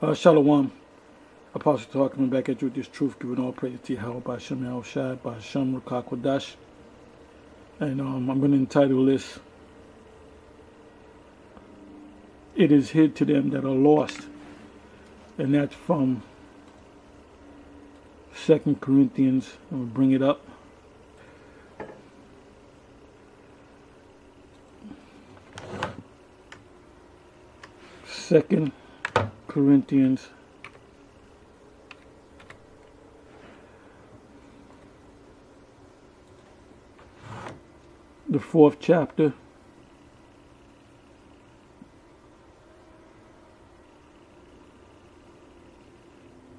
Shalawam, Apostle Tahar coming back at you with this truth, giving all praise to YAHAWAH, BAHASHAM, BAHASHAM, Rukakwadash. And I'm going to entitle this, It is hid to them that are lost. And that's from 2 Corinthians. I'm going to bring it up. Second Corinthians the 4th chapter,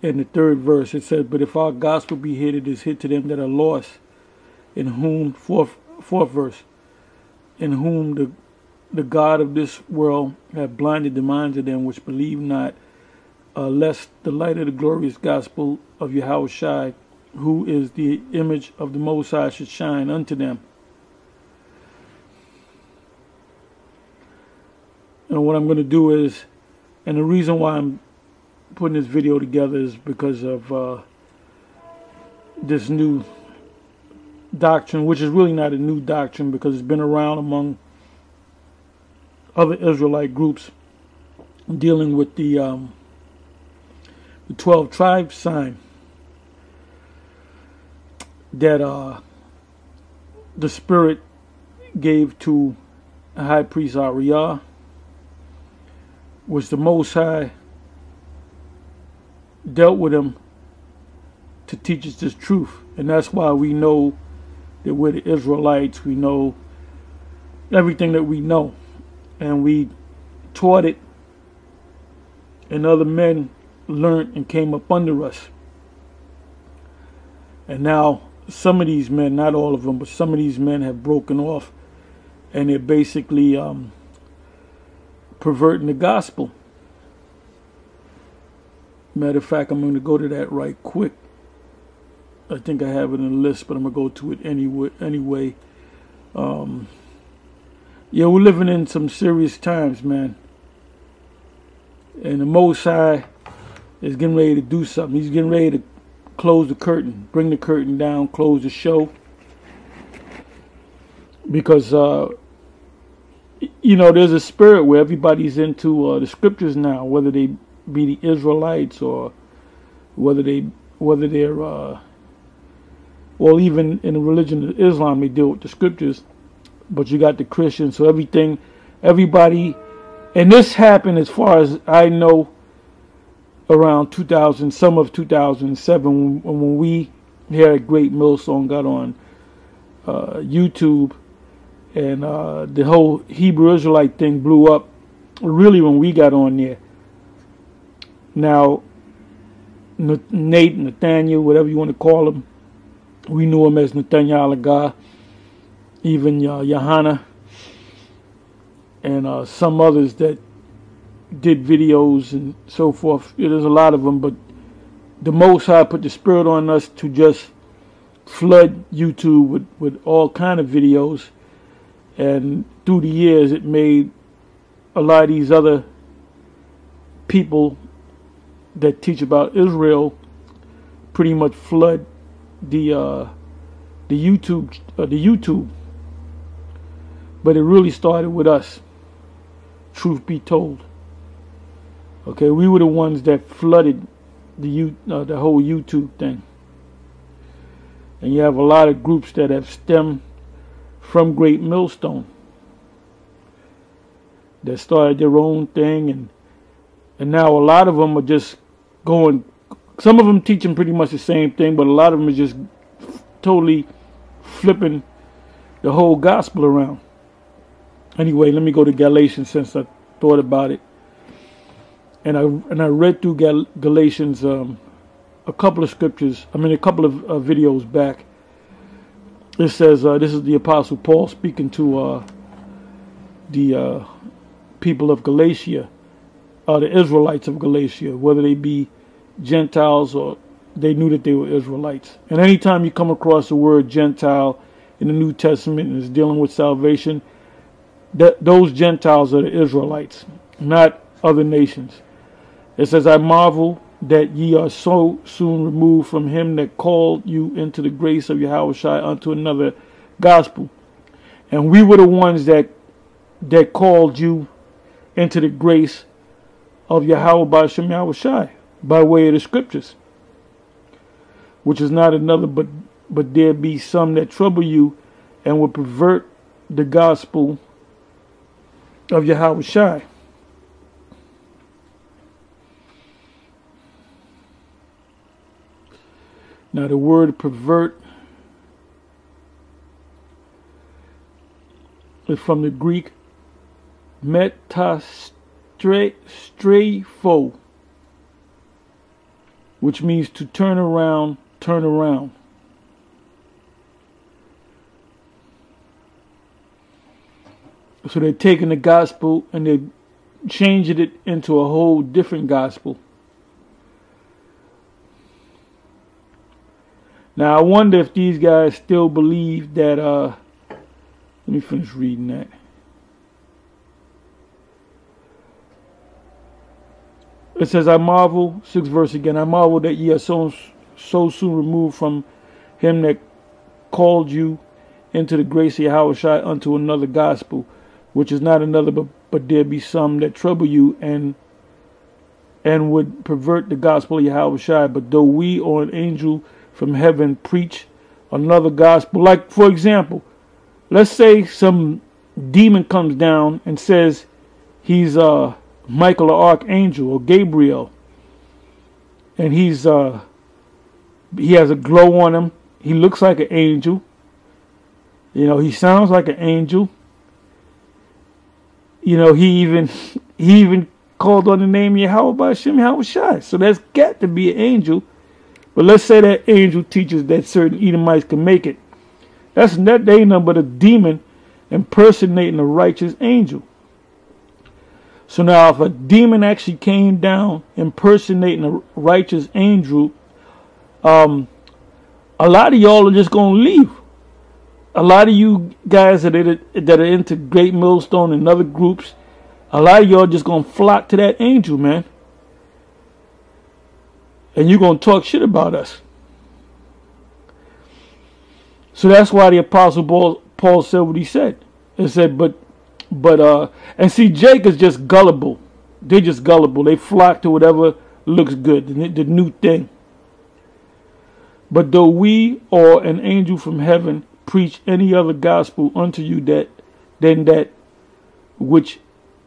in the 3rd verse. It says, but if our gospel be hid, it is hid to them that are lost, in whom, fourth verse, in whom the God of this world hath blinded the minds of them which believe not, lest the light of the glorious gospel of YAHAWASHI, who is the image of the Most High, should shine unto them. And what I'm going to do is, and the reason why I'm putting this video together is because of this new doctrine, which is really not a new doctrine because it's been around among other Israelite groups dealing with the 12 tribes sign that the Spirit gave to High Priest Ariah, which the Most High dealt with him to teach us this truth. And that's why we know that we're the Israelites. We know everything that we know, and we taught it, and other men learned and came up under us. And now some of these men, not all of them, but some of these men have broken off, and they're basically perverting the gospel. Matter of fact, I'm going to go to that right quick. I think I have it in the list, but I'm going to go to it anyway. Yeah, we're living in some serious times, man. And the Most High is getting ready to do something. He's getting ready to close the curtain, bring the curtain down, close the show. Because, you know, there's a spirit where everybody's into the scriptures now, whether they be the Israelites or whether they're well, even in the religion of Islam, they deal with the scriptures. But you got the Christians, so everybody, and this happened as far as I know around 2000, some of 2007, when we here at Great Millstone got on YouTube, and the whole Hebrew Israelite thing blew up. Really, when we got on there. Now, Nathaniel, whatever you want to call him, we knew him as Nathaniel Agah, even Johanna, and some others that did videos and so forth. Yeah, there's a lot of them, but the Most High put the Spirit on us to just flood YouTube with all kind of videos, and through the years it made a lot of these other people that teach about Israel pretty much flood the YouTube. But it really started with us, truth be told. Okay, we were the ones that flooded the whole YouTube thing. And you have a lot of groups that have stemmed from Great Millstone that started their own thing, and now a lot of them are just going, some of them teaching pretty much the same thing, but a lot of them are just totally flipping the whole gospel around. Anyway, let me go to Galatians since I thought about it. And I read through Galatians a couple of scriptures, a couple of videos back. It says, this is the Apostle Paul speaking to the people of Galatia, the Israelites of Galatia, whether they be Gentiles or they knew that they were Israelites. And anytime you come across the word Gentile in the New Testament and it's dealing with salvation, those Gentiles are the Israelites, not other nations. It says, I marvel that ye are so soon removed from him that called you into the grace of Yahawashi unto another gospel. And we were the ones that called you into the grace of Yahweh BAHASHAM Yahawashi by way of the scriptures, which is not another, but there be some that trouble you and will pervert the gospel of Yahawashi. Now the word pervert is from the Greek metastrepho, which means to turn around, turn around. So they're taking the gospel and they're changing it into a whole different gospel. Now I wonder if these guys still believe that, let me finish reading that. It says, I marvel, 6th verse again, I marvel that ye are so soon removed from him that called you into the grace of Yahawashi unto another gospel, which is not another, but there be some that trouble you and would pervert the gospel of Yahawashi. But though we or an angel from heaven preach another gospel, like for example, let's say some demon comes down and says he's Michael or Archangel or Gabriel, and he has a glow on him. He looks like an angel. You know, he sounds like an angel. You know, he even called on the name Yahweh BAHASHAM Yahawashi. So that's got to be an angel. But let's say that angel teaches that certain Edomites can make it. That ain't nothing but a demon impersonating a righteous angel. So now if a demon actually came down impersonating a righteous angel, a lot of y'all are just going to leave. A lot of you guys that are into Great Millstone and other groups, a lot of y'all just going to flock to that angel, man. And you're going to talk shit about us. So that's why the Apostle Paul said what he said. He said, and see, Jake is just gullible. They're just gullible. They flock to whatever looks good, the new thing. But though we or an angel from heaven preach any other gospel unto you than that which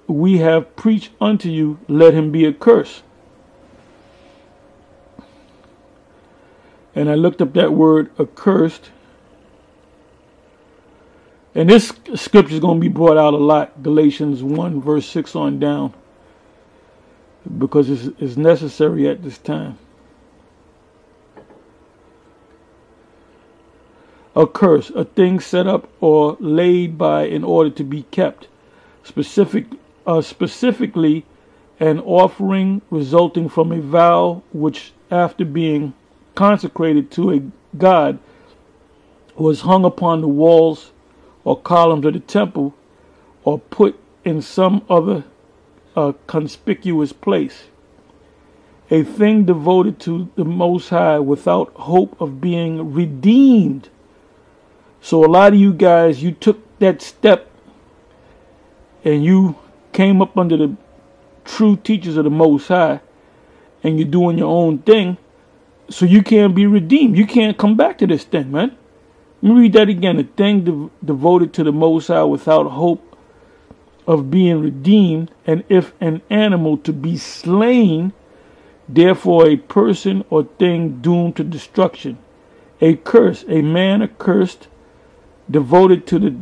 we have preached unto you, let him be accursed. And I looked up that word accursed. And this scripture is going to be brought out a lot. Galatians 1 verse 6 on down. Because it's necessary at this time. A curse, a thing set up or laid by in order to be kept. Specifically, an offering resulting from a vow which, after being consecrated to a god, was hung upon the walls or columns of the temple or put in some other conspicuous place. A thing devoted to the Most High without hope of being redeemed. So a lot of you guys, you took that step and you came up under the true teachers of the Most High and you're doing your own thing. So you can't be redeemed. You can't come back to this thing, man. Let me read that again. A thing devoted to the Most High without hope of being redeemed. And if an animal to be slain, therefore a person or thing doomed to destruction. A curse, a man accursed, devoted to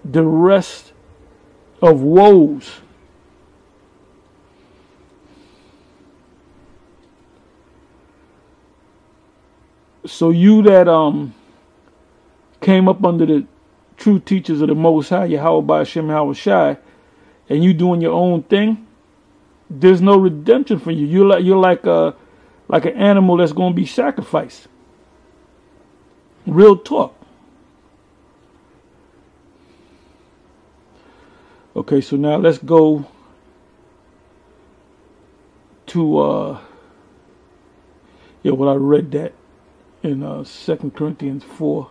the rest of woes. So you that came up under the true teachers of the Most High, Yahweh BAHASHAM Yahawashi, and you doing your own thing, there's no redemption for you. You're like an animal that's going to be sacrificed. Real talk. Okay, so now let's go to yeah, well, I read that in 2 Corinthians 4.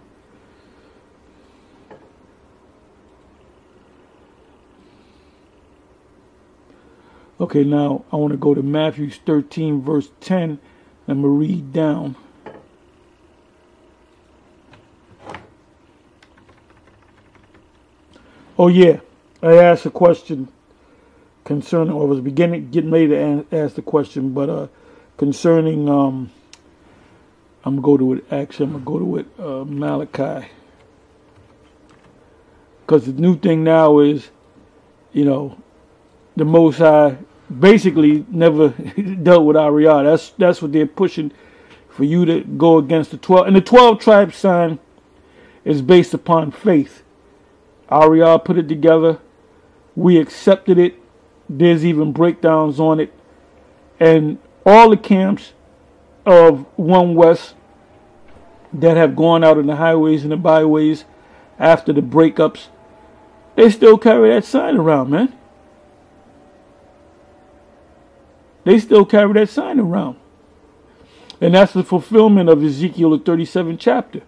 Okay, now I want to go to Matthew 13, verse 10. I'm going to read down. Oh, yeah. I asked a question concerning, or I was getting ready to ask the question, but concerning, I'm going to go to it, actually, I'm going to go to it, Malachi. Because the new thing now is, you know, the Most High basically never dealt with Ariah. That's what they're pushing, for you to go against the 12. And the 12 tribe sign is based upon faith. Ariah put it together. We accepted it. There's even breakdowns on it. And all the camps of One West that have gone out in the highways and the byways after the breakups, they still carry that sign around, man. They still carry that sign around. And that's the fulfillment of Ezekiel, the 37th chapter.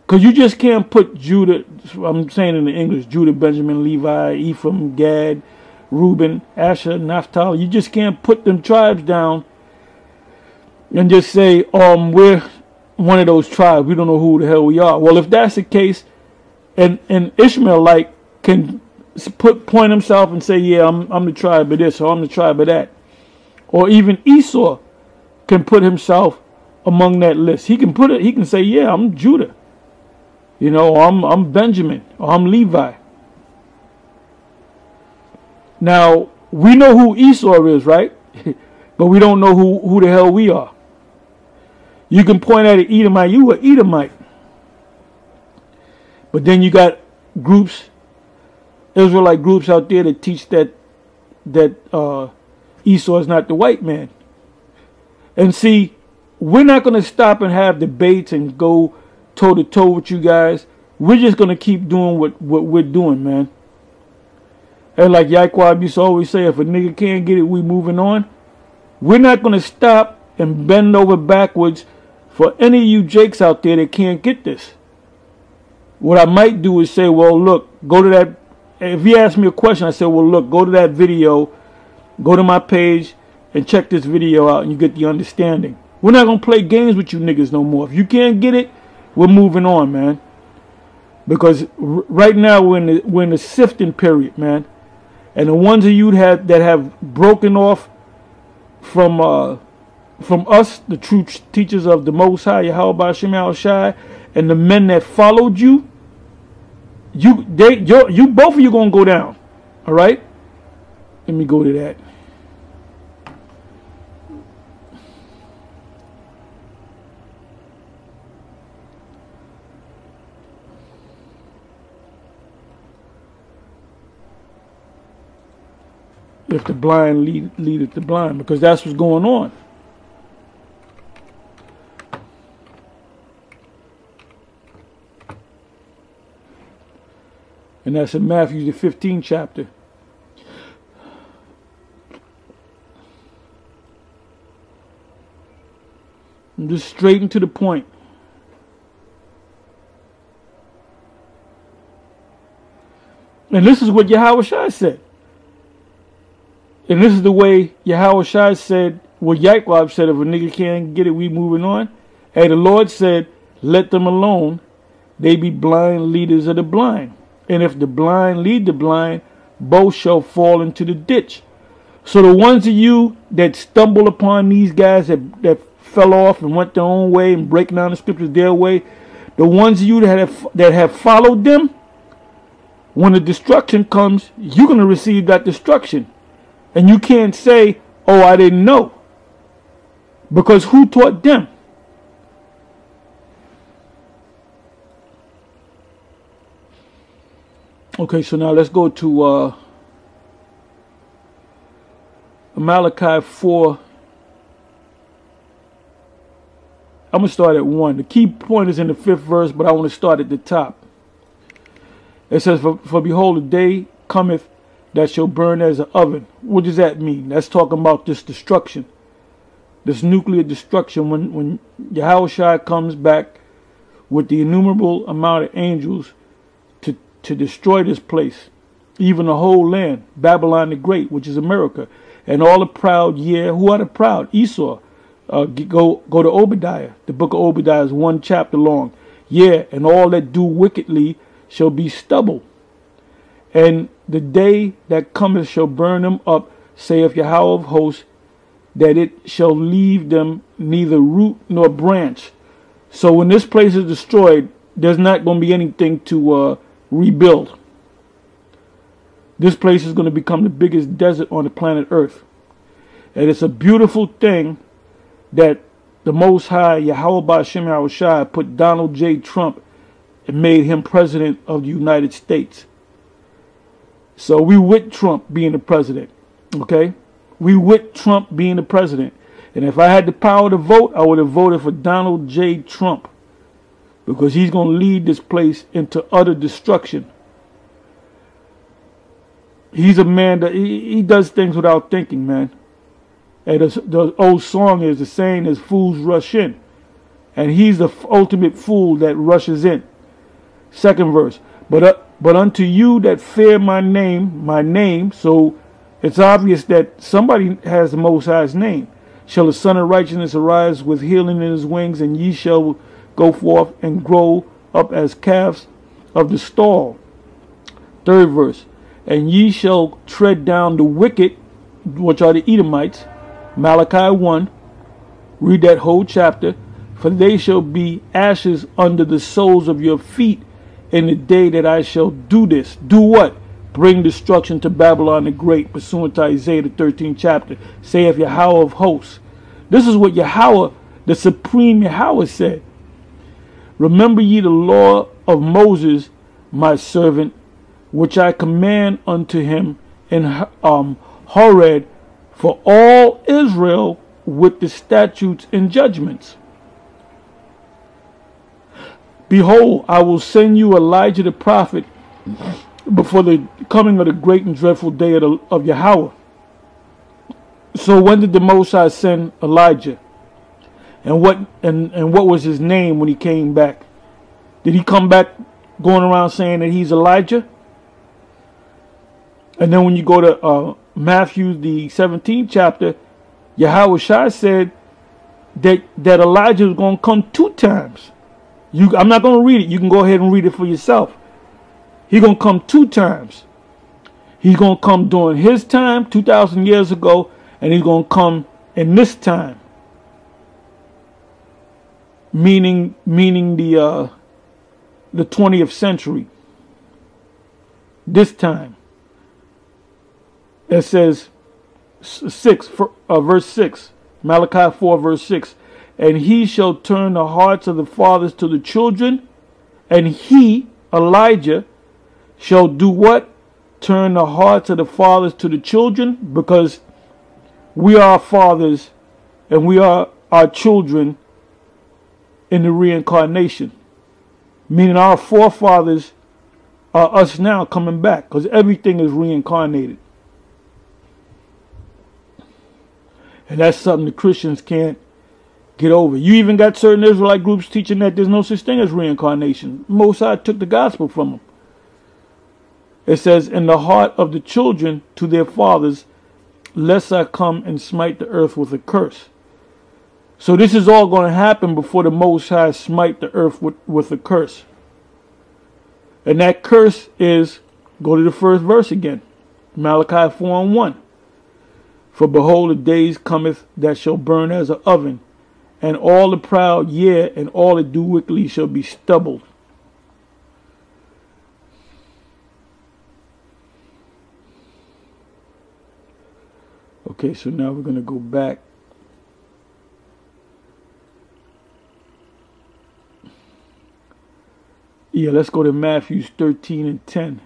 Because you just can't put Judah, I'm saying in the English, Judah, Benjamin, Levi, Ephraim, Gad, Reuben, Asher, Naphtali. You just can't put them tribes down and just say, we're one of those tribes. We don't know who the hell we are. Well, if that's the case, and Ishmaelite can point himself and say, yeah, I'm the tribe of this, or I'm the tribe of that. Or even Esau can put himself among that list. He can put it. He can say, yeah, I'm Judah. You know, I'm Benjamin, or I'm Levi. Now, we know who Esau is, right? But we don't know who the hell we are. You can point at an Edomite, you are Edomite. But then you got groups, Israelite groups out there that teach that Esau is not the white man. And see, we're not going to stop and have debates and go toe-to-toe with you guys. We're just going to keep doing what we're doing, man. And like Yaquab used to always say, if a nigga can't get it, we moving on. We're not going to stop and bend over backwards for any of you jakes out there that can't get this. What I might do is say, well, look, go to that. If you ask me a question, I say, well, look, go to that video, go to my page, and check this video out, and you get the understanding. We're not going to play games with you niggas no more. If you can't get it, we're moving on, man. Because right now we're in the sifting period, man. And the ones of you that have broken off from us, the true teachers of the Most High, Yahawah, BAHASHAM, Al-Shai, and the men that followed you, you both of you gonna go down. All right? Let me go to that. If the blind leadeth the blind, because that's what's going on. And that's in Matthew the 15th chapter. I'm just straight and to the point. And this is what Yahawashi said. And this is the way Yahawashi said, what Yaquab said, if a nigga can't get it, we moving on. Hey, the Lord said, let them alone. They be blind leaders of the blind. And if the blind lead the blind, both shall fall into the ditch. So the ones of you that stumble upon these guys that fell off and went their own way and breaking down the scriptures their way, the ones of you that have followed them, when the destruction comes, you're going to receive that destruction. And you can't say, oh, I didn't know. Because who taught them? Okay, so now let's go to Malachi 4. I'm going to start at 1. The key point is in the 5th verse, but I want to start at the top. It says, For behold, the day cometh that shall burn as an oven. What does that mean? That's talking about this destruction, this nuclear destruction, when Yahawashi comes back with the innumerable amount of angels to destroy this place, even the whole land, Babylon the Great, which is America, and all the proud, who are the proud? Esau. Go to Obadiah. The book of Obadiah is 1 chapter long. And all that do wickedly shall be stubble. And the day that cometh shall burn them up, saith Yahweh of hosts, that it shall leave them neither root nor branch. So when this place is destroyed, there's not going to be anything to rebuild. This place is going to become the biggest desert on the planet Earth. And it's a beautiful thing that the Most High, Yahweh BAHASHAM Yahawashi, put Donald J. Trump and made him president of the United States. So we with Trump being the president, okay? We with Trump being the president. And if I had the power to vote, I would have voted for Donald J. Trump, because he's going to lead this place into utter destruction. He's a man that he does things without thinking, man. And the old song is, the saying is, fools rush in. And he's the ultimate fool that rushes in. Second verse. But unto you that fear my name, so it's obvious that somebody has the Most High's name. Shall the Son of Righteousness arise with healing in his wings, and ye shall go forth and grow up as calves of the stall. Third verse. And ye shall tread down the wicked, which are the Edomites. Malachi 1, read that whole chapter. For they shall be ashes under the soles of your feet in the day that I shall do this. Do what? Bring destruction to Babylon the Great, pursuant to Isaiah the 13th chapter. Saith Yahweh of hosts. This is what Yahweh, the supreme Yahweh, said. Remember ye the law of Moses, my servant, which I command unto him in Horeb, for all Israel with the statutes and judgments. Behold, I will send you Elijah the prophet before the coming of the great and dreadful day of Yahweh. So when did the Most High send Elijah? And what was his name when he came back? Did he come back going around saying that he's Elijah? And then when you go to Matthew the 17th chapter, Yahawashi said that Elijah was going to come 2 times. I'm not going to read it. You can go ahead and read it for yourself. He's going to come 2 times. He's going to come during his time, 2,000 years ago, and he's going to come in this time. Meaning the 20th century. This time. It says verse 6, Malachi 4 verse 6, and he shall turn the hearts of the fathers to the children, and he, Elijah, shall do what? Turn the hearts of the fathers to the children, because we are fathers and we are our children in the reincarnation. Meaning our forefathers are us now coming back, because everything is reincarnated. And that's something the Christians can't get over. You even got certain Israelite groups teaching that there's no such thing as reincarnation. Most High took the gospel from them. It says, in the heart of the children to their fathers, lest I come and smite the earth with a curse. So this is all going to happen before the Most High smite the earth with a curse. And that curse is, go to the first verse again, Malachi 4:1. For behold, the days cometh that shall burn as an oven, and all the proud, and all that do wickedly shall be stubbled. Okay, so now we're going to go back. Yeah, let's go to Matthew 13 and 10.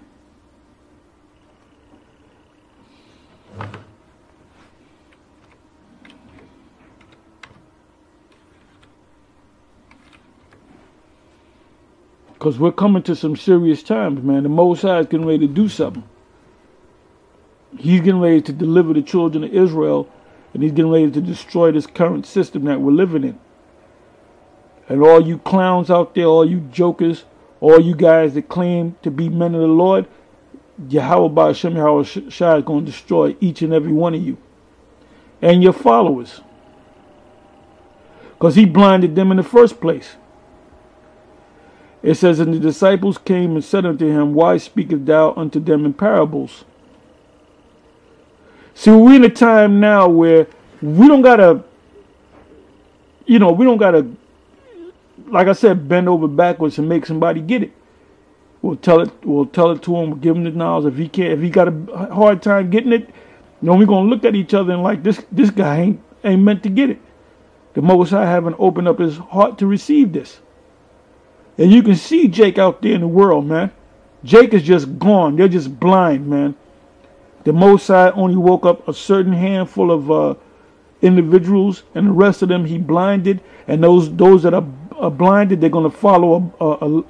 Because we're coming to some serious times, man. The Most High is getting ready to do something. He's getting ready to deliver the children of Israel, and he's getting ready to destroy this current system that we're living in. And all you clowns out there, all you jokers, all you guys that claim to be men of the Lord, Yahawah BAHASHAM, YAHAWASHI is going to destroy each and every one of you and your followers, because he blinded them in the first place. It says, and the disciples came and said unto him, why speakest thou unto them in parables? See, we're in a time now where we don't gotta, we don't gotta, like I said, bend over backwards and make somebody get it. We'll tell it to him, we'll give him the knowledge. If he got a hard time getting it, we're gonna look at each other and like, this guy ain't meant to get it. The Most High haven't opened up his heart to receive this. And you can see Jake out there in the world, man. Jake is just gone. They're just blind, man. The Most High only woke up a certain handful of individuals, and the rest of them he blinded. And those that are blinded, they're going to follow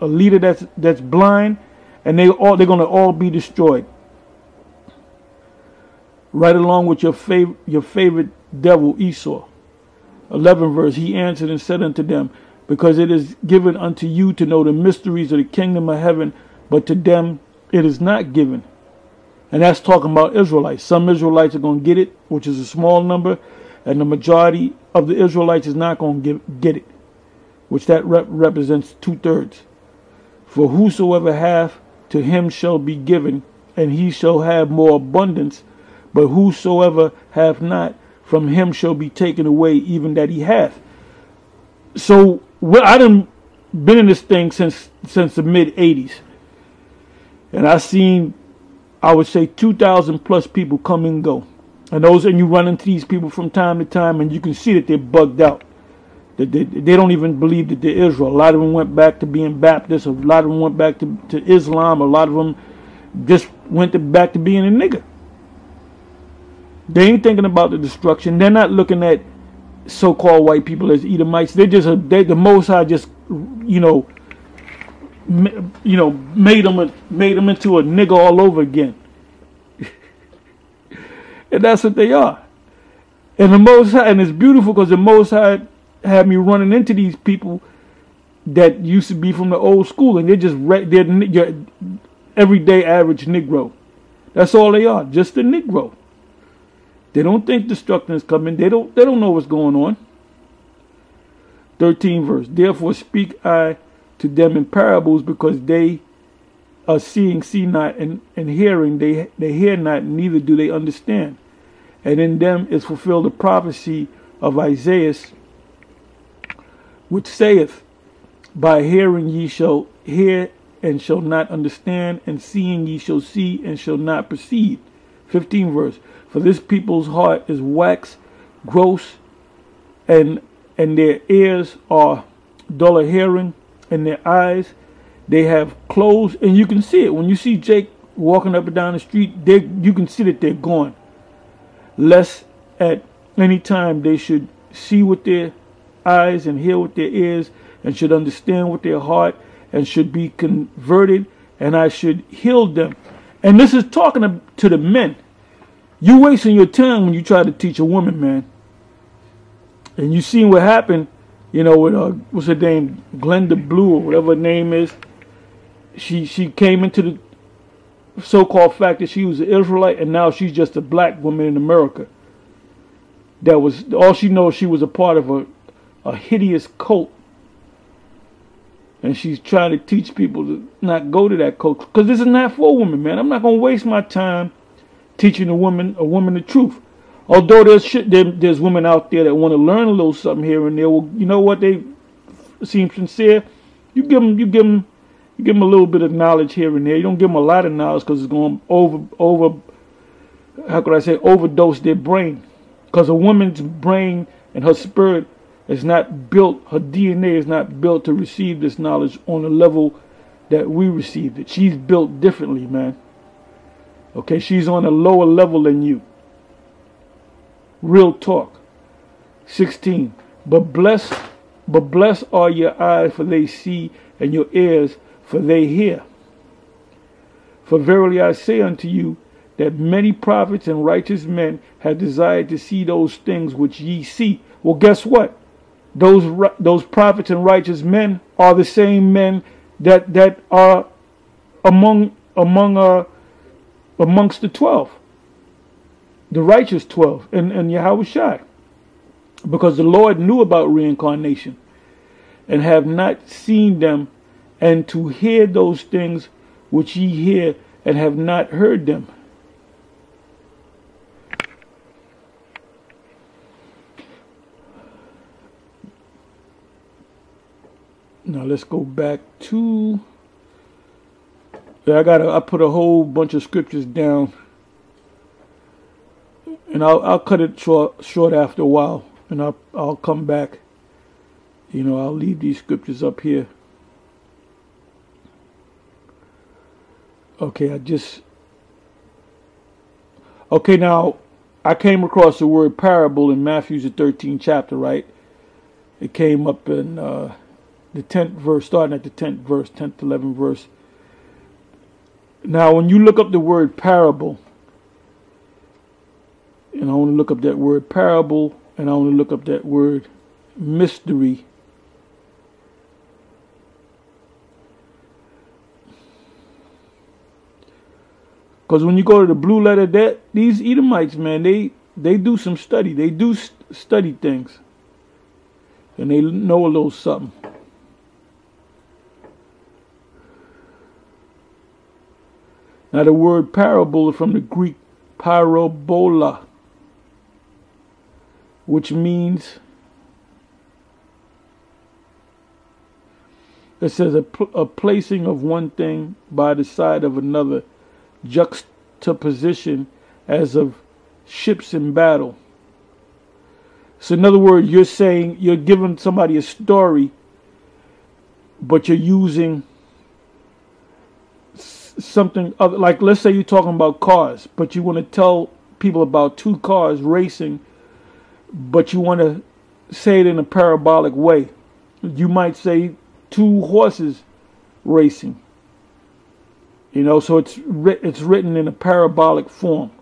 a leader that's blind, and they're going to all be destroyed. Right along with your favorite devil Esau. 11 verse, he answered and said unto them, because it is given unto you to know the mysteries of the kingdom of heaven, but to them it is not given. And that's talking about Israelites. Some Israelites are going to get it, which is a small number, and the majority of the Israelites is not going to get it, which that represents 2/3. For whosoever hath, to him shall be given, and he shall have more abundance. But whosoever hath not, from him shall be taken away even that he hath. So I done been in this thing since the mid-'80s, and I would say 2,000 plus people come and go, and you run into these people from time to time, and you can see that they're bugged out. That they don't even believe that they're Israel. A lot of them went back to being Baptist. A lot of them went back to Islam. A lot of them just went back to being a nigger. They ain't thinking about the destruction. They're not looking at so-called white people as Edomites. The Most High just, made them into a nigger all over again. And that's what they are. And the Most High, and it's beautiful because the Most High had me running into these people that used to be from the old school, and they're your everyday average Negro. That's all they are, just a Negro. They don't think destruction is coming. They don't know what's going on. 13 verse. Therefore speak I to them in parables, because they are seeing, see not, and hearing, they hear not, neither do they understand. And in them is fulfilled the prophecy of Isaiah, which saith, by hearing ye shall hear and shall not understand, and seeing ye shall see and shall not perceive. 15 verse. For this people's heart is wax gross, and their ears are dull of hearing, and their eyes they have closed. And you can see it when you see Jake walking up and down the street. You can see that they're gone. Lest at any time they should see with their eyes and hear with their ears, and should understand with their heart, and should be converted, and I should heal them. And this is talking to the men. You wasting your time when you try to teach a woman, man. And you seen what happened, with what's her name, Glenda Blue or whatever her name is. She came into the so-called fact that she was an Israelite, and now she's just a black woman in America. That was all she knows. She was a part of a hideous cult, and she's trying to teach people to not go to that cult, because this is not for women, man. I'm not gonna waste my time teaching a woman the truth. Although there's women out there that want to learn a little something here and there. Well, you know what? They seem sincere. You give them a little bit of knowledge here and there. You don't give them a lot of knowledge, because it's going to overdose their brain. Because a woman's brain and her spirit is not built, her DNA is not built to receive this knowledge on the level that we received it. She's built differently, man. Okay, she's on a lower level than you. Real talk. 16. But blessed are your eyes, for they see, and your ears, for they hear. For verily I say unto you, that many prophets and righteous men have desired to see those things which ye see. Well, guess what? Those prophets and righteous men are the same men that are amongst the 12, the righteous 12, and Yahawashi, because the Lord knew about reincarnation, and have not seen them, and to hear those things which ye hear, and have not heard them. Now let's go back to. I put a whole bunch of scriptures down, and I'll cut it short after a while, and I'll come back. You know, I'll leave these scriptures up here. Okay, now I came across the word parable in Matthew's the 13th chapter, right? It came up in the 10th verse, starting at the 10th verse, 10th, 11th verse. Now, when you look up the word parable, and I want to look up that word parable, and I want to look up that word mystery. Because when you go to the blue letter, these Edomites, man, they do some study. They do study things. And they know a little something. Now the word parable is from the Greek parabola, which means, it says a placing of one thing by the side of another, juxtaposition as of ships in battle. So in other words, you're saying, you're giving somebody a story, but you're using something other, like let's say you're talking about cars, but you want to tell people about two cars racing, but you want to say it in a parabolic way. You might say two horses racing. You know, so it's written in a parabolic form.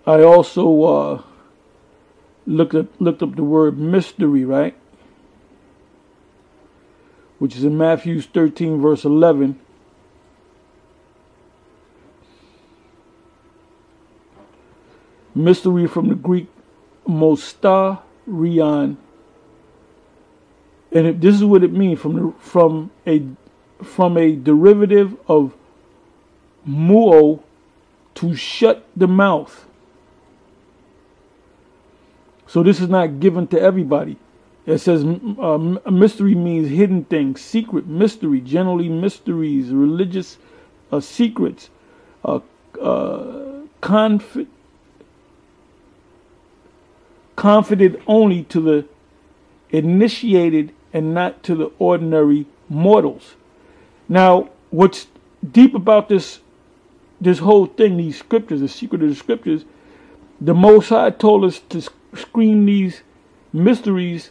I also looked up the word mystery, right? Which is in Matthew 13, verse 11. Mystery from the Greek mostarion. And this is what it means, from a derivative of muo, to shut the mouth. So this is not given to everybody. It says mystery means hidden things, secret, mystery, generally mysteries, religious secrets, confided only to the initiated and not to the ordinary mortals. Now, what's deep about this whole thing, these scriptures, the secret of the scriptures, the Most High told us to scream these mysteries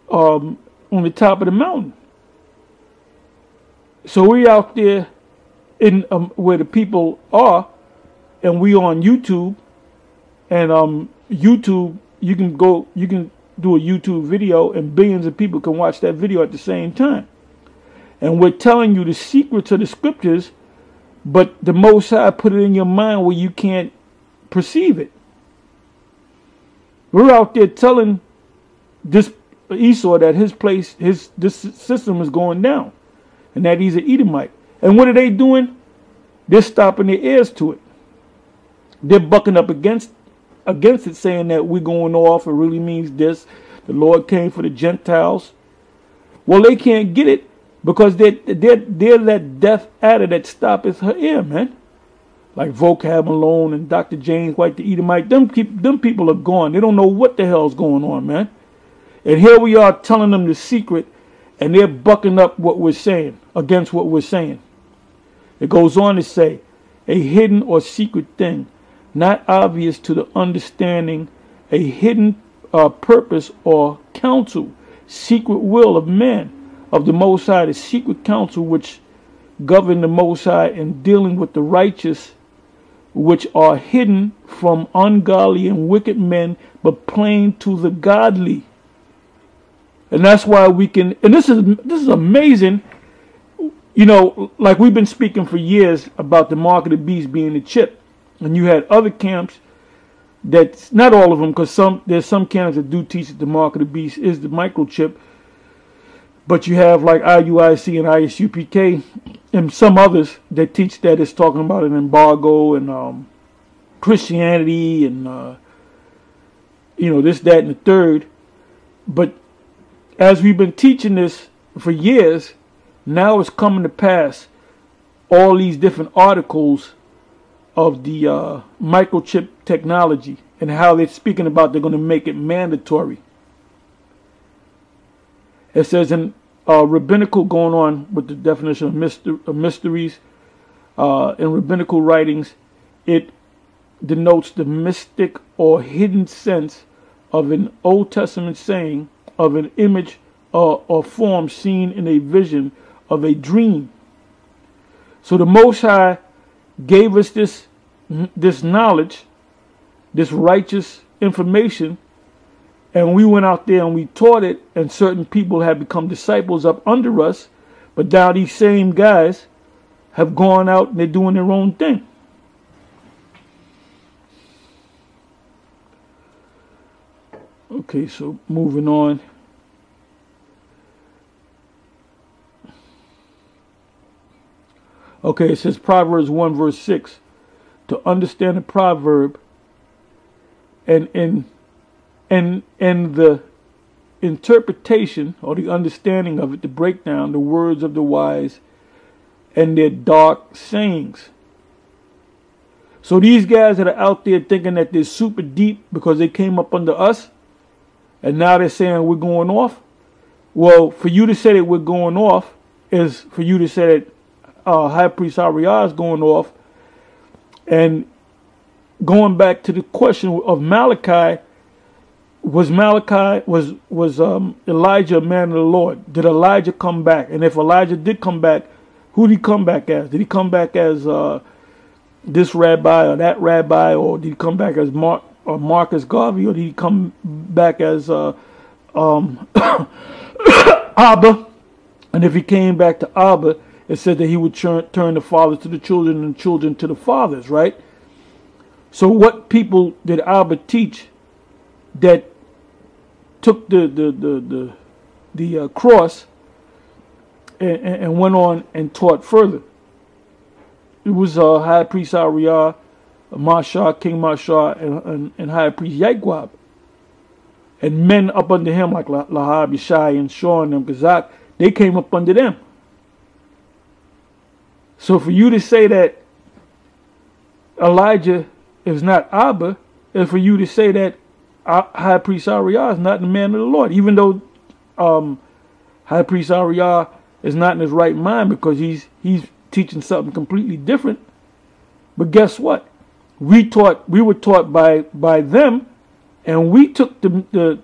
on the top of the mountain. So we out there in where the people are, and we on YouTube, and YouTube, you can do a YouTube video and billions of people can watch that video at the same time. And we're telling you the secrets of the scriptures, but the Most High put it in your mind where you can't perceive it. We're out there telling this Esau that this system is going down, and that he's an Edomite. And what are they doing? They're stopping their ears to it. They're bucking up against it, saying that we're going off. It really means this. The Lord came for the Gentiles. Well, they can't get it because they're that deaf adder that stoppeth her ear, man. Like Vocab Malone and Dr. James White, the Edomite. Them people are gone. They don't know what the hell's going on, man. And here we are telling them the secret, and they're bucking up what we're saying, against what we're saying. It goes on to say, a hidden or secret thing, not obvious to the understanding, a hidden purpose or counsel, secret will of man, of the Most High, the secret counsel which govern the Most High in dealing with the righteous, which are hidden from ungodly and wicked men, but plain to the godly. And that's why we can, and this is amazing, you know, like we've been speaking for years about the mark of the beast being the chip. And you had other camps that's not all of them, because there's some camps that do teach that the mark of the beast is the microchip. But you have like IUIC and ISUPK and some others that teach that it's talking about an embargo and Christianity and you know, this, that, and the third. But as we've been teaching this for years, now it's coming to pass. All these different articles of the microchip technology and how they're speaking about they're going to make it mandatory. It says in rabbinical, going on with the definition of mysteries, in rabbinical writings, it denotes the mystic or hidden sense of an Old Testament saying, of an image or form seen in a vision of a dream. So the Most High gave us this knowledge, this righteous information, and we went out there and we taught it, and certain people have become disciples up under us. But now these same guys have gone out and they're doing their own thing. Okay, so moving on. Okay, it says Proverbs 1 verse 6. To understand a proverb and the interpretation or the understanding of it, to break down the words of the wise and their dark sayings. So these guys that are out there thinking that they're super deep because they came up under us, and now they're saying we're going off. Well, for you to say that we're going off is for you to say that High Priest Ariah is going off. And going back to the question of Malachi, was Elijah a man of the Lord? Did Elijah come back? And if Elijah did come back, who did he come back as? Did he come back as this rabbi or that rabbi, or did he come back as Marcus Garvey, or did he come back as Abba? And if he came back to Abba, it said that he would turn the fathers to the children and children to the fathers, right? So what people did Abba teach that took the cross and went on and taught further? It was High Priest Ariah, Mashah, King Mashah, and High Priest Yaquab. And men up under him like Lahab, Yeshai, and Shaw, and them, Kazak, they came up under them. So for you to say that Elijah is not Abba, is for you to say that High Priest Ariah is not the man of the Lord, even though High Priest Ariah is not in his right mind because he's teaching something completely different. But guess what? We were taught by them, and we took the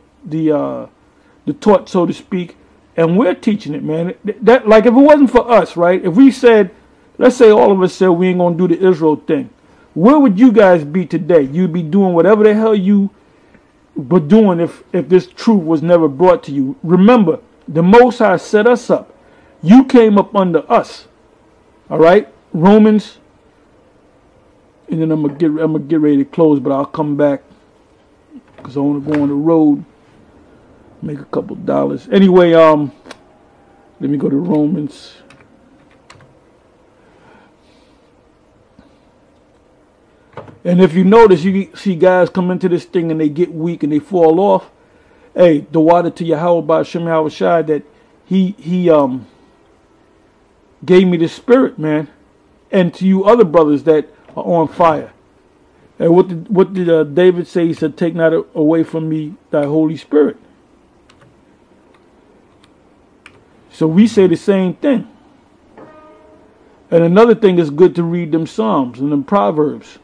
taught, so to speak, and we're teaching it, man. That, like, if it wasn't for us, right? If we said, let's say all of us said we ain't gonna do the Israel thing, where would you guys be today? You'd be doing whatever the hell you were doing if this truth was never brought to you. Remember, the Most High set us up. You came up under us. All right, Romans, and then I'm gonna get ready to close, but I'll come back because I want to go on the road, make a couple dollars. Anyway, let me go to Romans. And if you notice, you see guys come into this thing and they get weak and they fall off. Hey, the water to Yahawah BAHASHAM YAHAWASHI that he gave me the spirit, man, and to you other brothers that are on fire. And what did David say? He said, "Take not away from me thy Holy Spirit." So we say the same thing. And another thing is good to read them Psalms and them Proverbs.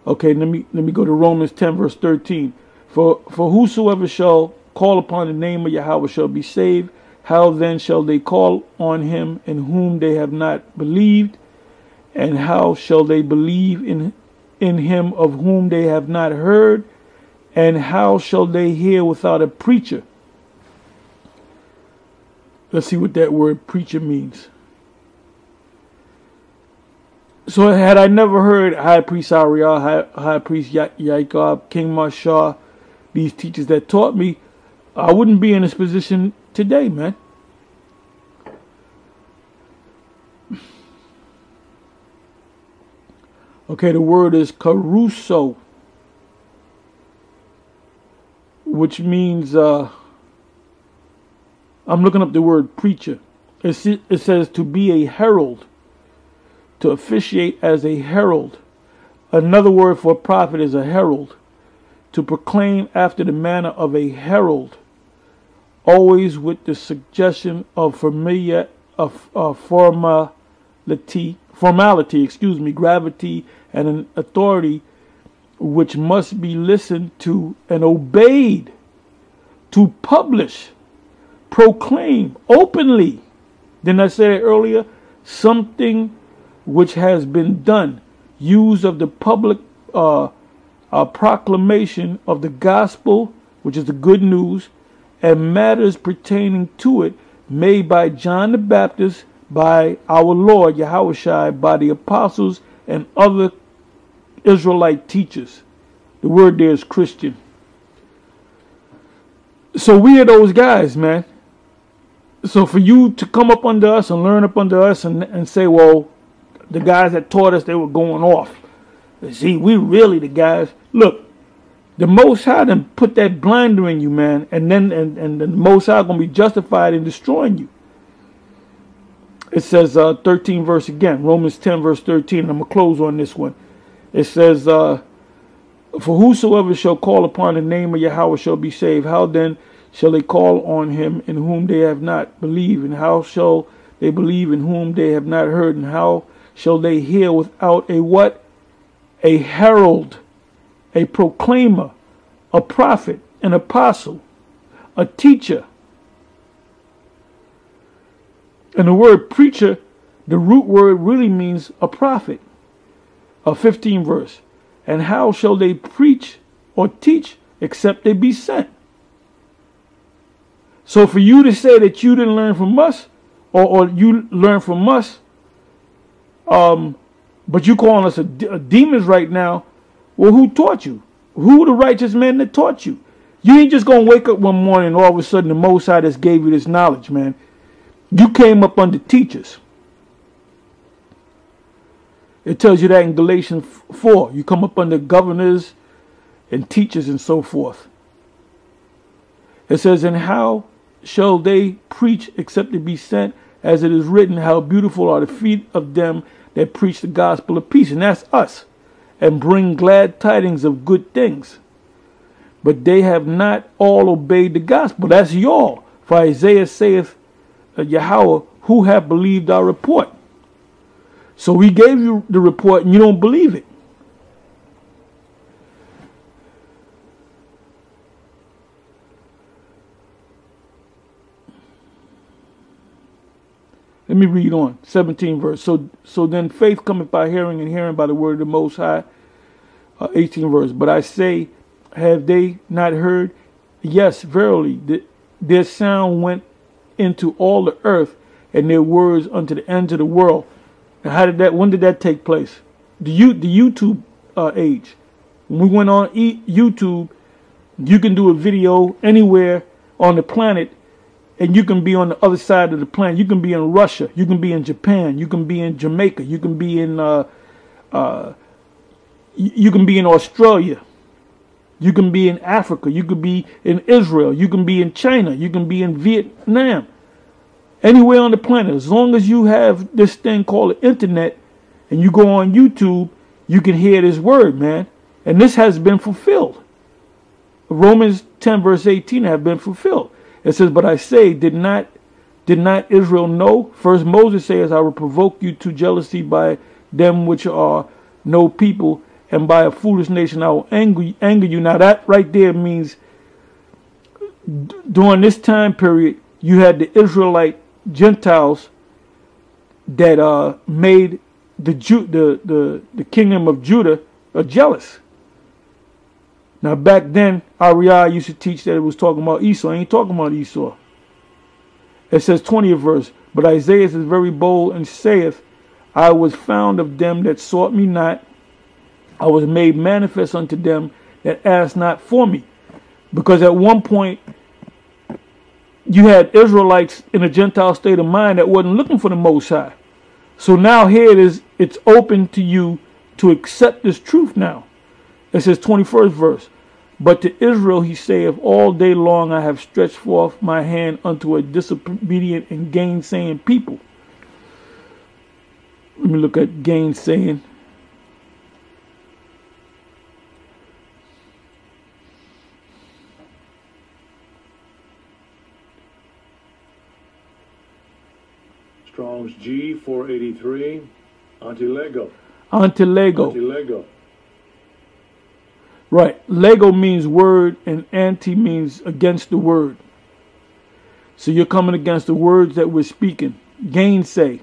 Okay, let me go to Romans 10 verse 13. For whosoever shall call upon the name of Yahweh shall be saved. How then shall they call on him in whom they have not believed? And how shall they believe in him of whom they have not heard? And how shall they hear without a preacher? Let's see what that word preacher means. So had I never heard High Priest Ariel, High Priest Yaakov, King Marshall, these teachers that taught me, I wouldn't be in this position today, man. Okay, the word is caruso, which means, I'm looking up the word preacher. It says to be a herald, to officiate as a herald. Another word for prophet is a herald. To proclaim after the manner of a herald, always with the suggestion of formality, gravity, and an authority which must be listened to and obeyed. To publish, proclaim openly. Didn't I say it earlier? Something which has been done, use of the public proclamation of the gospel, which is the good news, and matters pertaining to it, made by John the Baptist, by our Lord Yahawashi, by the apostles and other Israelite teachers. The word there is Christian. So we are those guys, man. So for you to come up under us and learn up under us and say, well, the guys that taught us, they were going off. See, we really the guys. Look, the Most High done put that blinder in you, man, and then and the Most High gonna be justified in destroying you. It says 13 verse again, Romans 10 verse 13. And I'm gonna close on this one. It says, for whosoever shall call upon the name of Yahweh shall be saved. How then shall they call on him in whom they have not believed? And how shall they believe in whom they have not heard? And how shall they hear without a what? A herald, a proclaimer, a prophet, an apostle, a teacher. And the word preacher, the root word really means a prophet. 15 verse. And how shall they preach or teach except they be sent? So for you to say that you didn't learn from us, or you learn from us, but you calling us a demons right now, well, who taught you? Who the righteous man that taught you? You ain't just going to wake up one morning and all of a sudden the Most High just gave you this knowledge, man. You came up under teachers. It tells you that in Galatians 4. You come up under governors and teachers and so forth. It says, and how shall they preach except to be sent? As it is written, how beautiful are the feet of them that preach the gospel of peace. And that's us. And bring glad tidings of good things. But they have not all obeyed the gospel. That's y'all. For Isaiah saith, Yahweh, who have believed our report? So we gave you the report and you don't believe it. Let me read on. 17 verse. So then faith cometh by hearing, and hearing by the word of the Most High. 18 verse. But I say, have they not heard? Yes, verily, their sound went into all the earth, and their words unto the ends of the world. Now, when did that take place? The YouTube age. When we went on YouTube, you can do a video anywhere on the planet, and you can be on the other side of the planet. You can be in Russia. You can be in Japan. You can be in Jamaica. You can be in Australia. You can be in Africa. You could be in Israel. You can be in China. You can be in Vietnam. Anywhere on the planet. As long as you have this thing called the internet and you go on YouTube, you can hear this word, man. And this has been fulfilled. Romans 10 verse 18 have been fulfilled. It says, but I say, did not Israel know? First Moses says, I will provoke you to jealousy by them which are no people, and by a foolish nation I will anger you. Now that right there means during this time period, you had the Israelite Gentiles that made the kingdom of Judah jealous. Now back then, Ariah used to teach that it was talking about Esau. It ain't talking about Esau. It says 20th verse, but Isaiah is very bold and saith, I was found of them that sought me not. I was made manifest unto them that asked not for me. Because at one point, you had Israelites in a Gentile state of mind that wasn't looking for the Most High. So now here it is, it's open to you to accept this truth now. It says 21st verse, but to Israel he saith, all day long I have stretched forth my hand unto a disobedient and gainsaying people. Let me look at gainsaying. Strong's G 483. Anti-Lego. Anti-Lego. Anti-Lego. Right. Lego means word and anti means against the word. So you're coming against the words that we're speaking. Gainsay.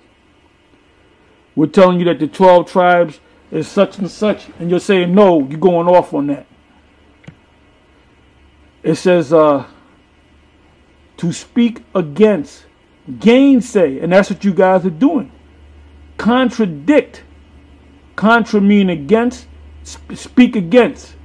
We're telling you that the 12 tribes is such and such, and you're saying no, you're going off on that. It says to speak against, gainsay, and that's what you guys are doing. Contradict. Contra mean against, speak against.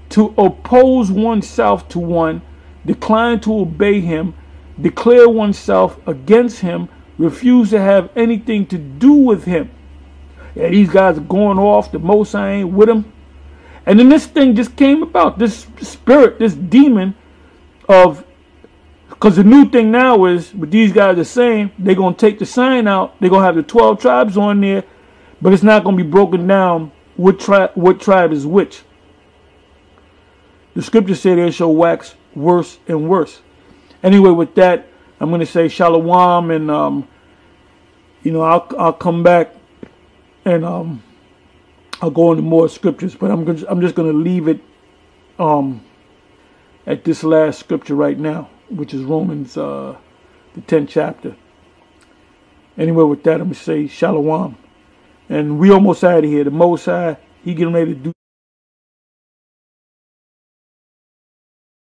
To oppose oneself to one, decline to obey him, declare oneself against him, refuse to have anything to do with him. Yeah, these guys are going off, the Most High ain't with them. And then this thing just came about, this spirit, this demon of, because the new thing now is, what these guys are saying, they're going to take the sign out, they're going to have the 12 tribes on there, but it's not going to be broken down what tribe is which. The scriptures say they shall wax worse and worse. Anyway, with that, I'm going to say shalom, and I'll come back and I'll go into more scriptures, but I'm just going to leave it at this last scripture right now, which is Romans the 10th chapter. Anyway, with that, I'm going to say shalom, and we almost out of here. The Most High, he getting ready to do